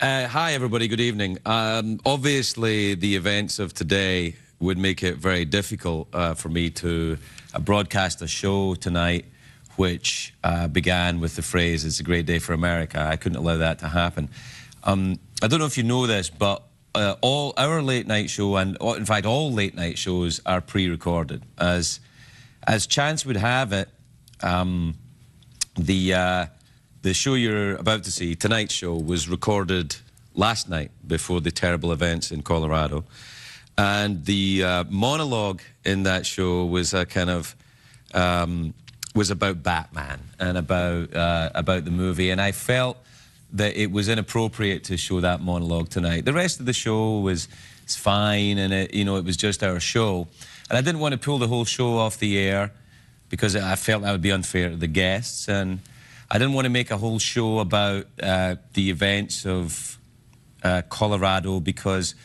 Hi, everybody. Good evening. Obviously, the events of today would make it very difficult for me to broadcast a show tonight which began with the phrase, "It's a great day for America." I couldn't allow that to happen. I don't know if you know this, but all our late-night show, and in fact all late-night shows, are pre-recorded. As chance would have it, the show you're about to see, tonight's show, was recorded last night before the terrible events in Colorado. And the monologue in that show was a kind of, was about Batman and about the movie. And I felt that it was inappropriate to show that monologue tonight. The rest of the show was fine, and it was just our show. And I didn't want to pull the whole show off the air because I felt that would be unfair to the guests. And I didn't want to make a whole show about the events of Colorado, because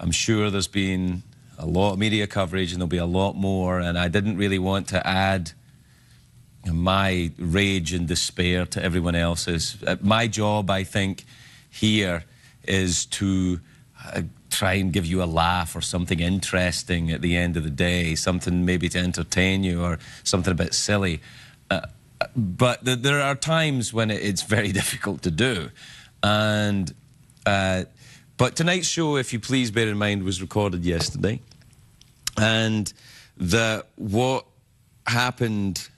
I'm sure there's been a lot of media coverage and there'll be a lot more, and I didn't really want to add my rage and despair to everyone else's. My job, I think, here is to try and give you a laugh or something interesting at the end of the day, something maybe to entertain you or something a bit silly. But there are times when it's very difficult to do. And but tonight's show, if you please bear in mind, was recorded yesterday. And what happened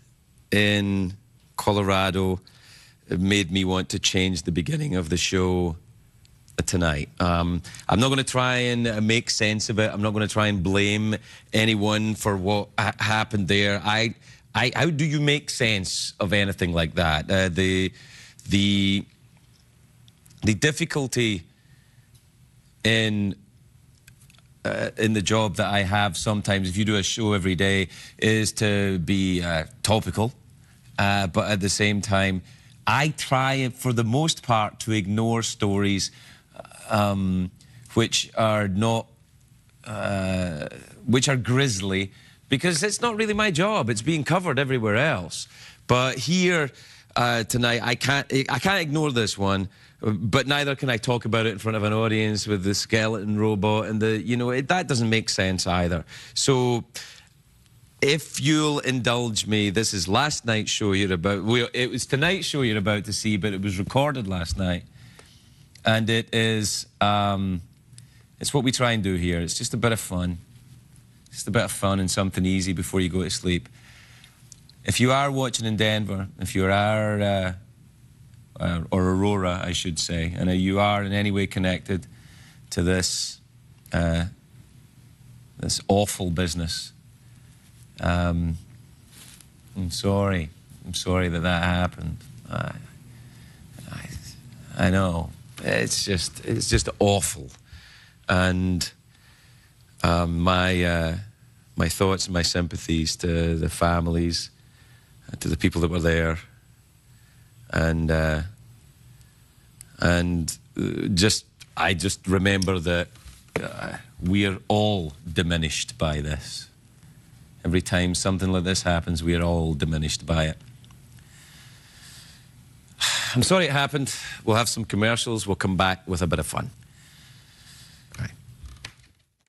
in Colorado made me want to change the beginning of the show tonight. I'm not going to try and make sense of it. I'm not going to try and blame anyone for what happened there. How do you make sense of anything like that? The difficulty in the job that I have sometimes, if you do a show every day, is to be topical, but at the same time, I try, for the most part, to ignore stories which are not, which are grisly, because it's not really my job. It's being covered everywhere else. But here tonight, I can't ignore this one. But neither can I talk about it in front of an audience with the skeleton robot and that doesn't make sense either. So if you'll indulge me, this is last night's show you're about. It was tonight's show you're about to see, but it was recorded last night, and it is it's what we try and do here. It's just a bit of fun. Just a bit of fun and something easy before you go to sleep. If you are watching in Denver, if you are, or Aurora, I should say, and you are in any way connected to this, this awful business, I'm sorry. I'm sorry that happened. I know. It's just awful. And my thoughts and my sympathies to the families, to the people that were there, and I just remember that we're all diminished by this. Every time something like this happens, we are all diminished by it. I'm sorry it happened. We'll have some commercials. We'll come back with a bit of fun.